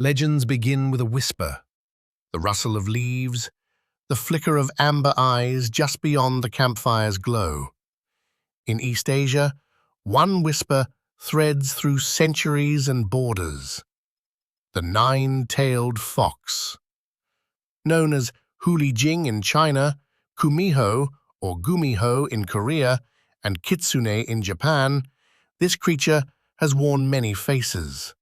Legends begin with a whisper, the rustle of leaves, the flicker of amber eyes just beyond the campfire's glow. In East Asia, one whisper threads through centuries and borders. The nine-tailed fox. Known as Huli Jing in China, Gumiho or Gumiho in Korea, and kitsune in Japan, this creature has worn many faces.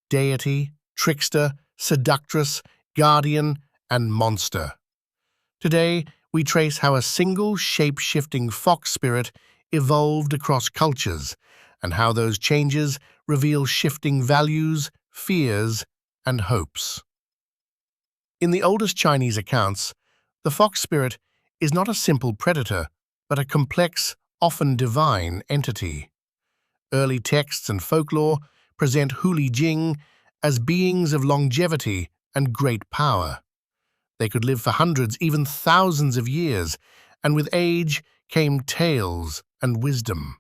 Deity, trickster, seductress, guardian, and monster. Today, we trace how a single shape-shifting fox spirit evolved across cultures, and how those changes reveal shifting values, fears, and hopes. In the oldest Chinese accounts, the fox spirit is not a simple predator, but a complex, often divine entity. Early texts and folklore present Huli Jing as beings of longevity and great power. They could live for hundreds, even thousands of years, and with age came tales and wisdom.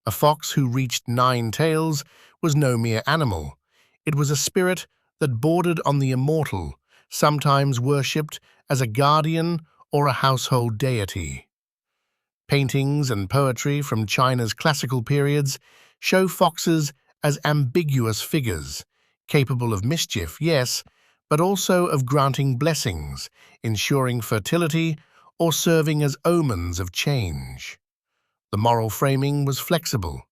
A fox who reached 9 tails was no mere animal. It was a spirit that bordered on the immortal, sometimes worshipped as a guardian or a household deity. Paintings and poetry from China's classical periods show foxes as ambiguous figures, capable of mischief, yes, but also of granting blessings, ensuring fertility, or serving as omens of change. The moral framing was flexible.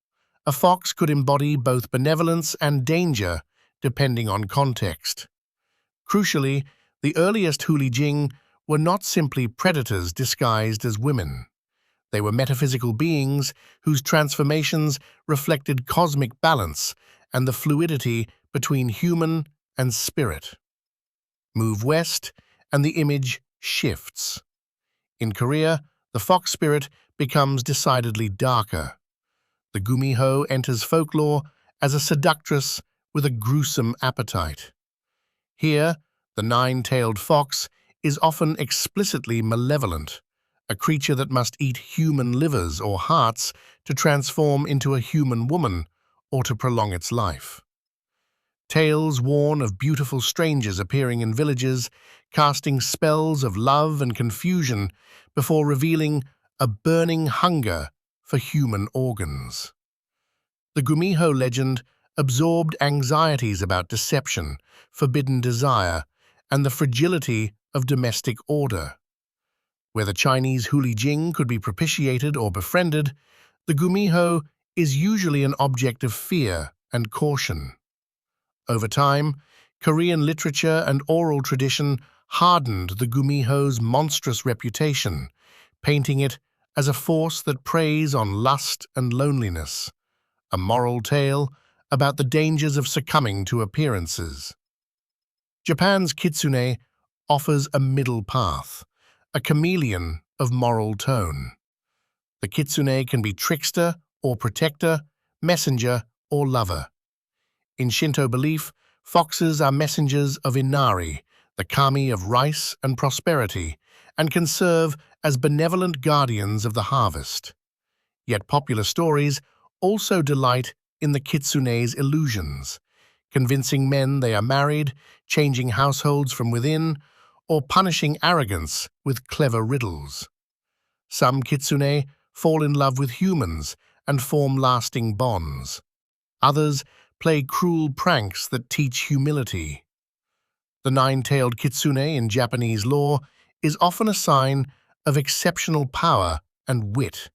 A fox could embody both benevolence and danger, depending on context. Crucially, the earliest Huli Jing were not simply predators disguised as women. They were metaphysical beings whose transformations reflected cosmic balance and the fluidity between human and spirit. Move west, and the image shifts. In Korea, the fox spirit becomes decidedly darker. The Gumiho enters folklore as a seductress with a gruesome appetite. Here, the 9-tailed fox is often explicitly malevolent, a creature that must eat human livers or hearts to transform into a human woman or to prolong its life. Tales warn of beautiful strangers appearing in villages, casting spells of love and confusion before revealing a burning hunger for human organs. The Gumiho legend absorbed anxieties about deception, forbidden desire, and the fragility of domestic order. Where the Chinese Huli Jing could be propitiated or befriended, the Gumiho is usually an object of fear and caution. Over time, Korean literature and oral tradition hardened the Gumiho's monstrous reputation, painting it as a force that preys on lust and loneliness, a moral tale about the dangers of succumbing to appearances. Japan's kitsune offers a middle path, a chameleon of moral tone. The kitsune can be trickster or protector, messenger or lover. In Shinto belief, foxes are messengers of Inari, the kami of rice and prosperity, and can serve as benevolent guardians of the harvest. Yet popular stories also delight in the kitsune's illusions, convincing men they are married, changing households from within, or punishing arrogance with clever riddles. Some kitsune fall in love with humans and form lasting bonds. Others play cruel pranks that teach humility. The 9-tailed kitsune in Japanese lore is often a sign of exceptional power and wit,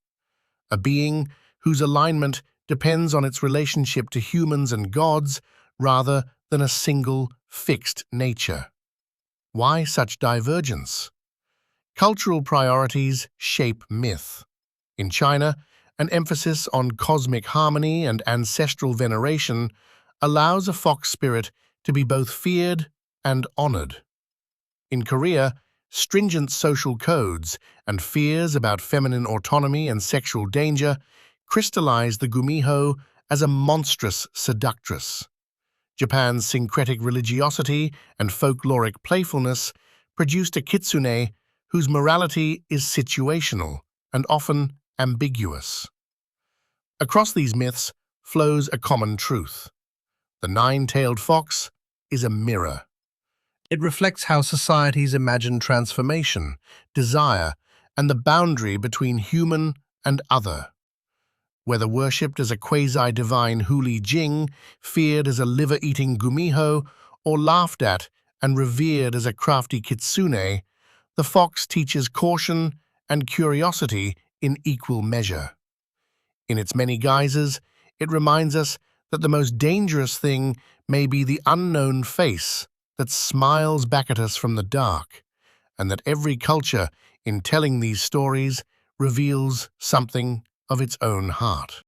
a being whose alignment depends on its relationship to humans and gods rather than a single, fixed nature. Why such divergence? Cultural priorities shape myth. In China, an emphasis on cosmic harmony and ancestral veneration allows a fox spirit to be both feared and honored. In Korea, stringent social codes and fears about feminine autonomy and sexual danger crystallize the Gumiho as a monstrous seductress. Japan's syncretic religiosity and folkloric playfulness produced a kitsune whose morality is situational and often ambiguous. Across these myths flows a common truth. The 9-tailed fox is a mirror. It reflects how societies imagine transformation, desire, and the boundary between human and other. Whether worshipped as a quasi-divine Huli Jing, feared as a liver-eating Gumiho, or laughed at and revered as a crafty kitsune, the fox teaches caution and curiosity in equal measure. In its many guises, it reminds us that the most dangerous thing may be the unknown face that smiles back at us from the dark, and that every culture, in telling these stories, reveals something of its own heart.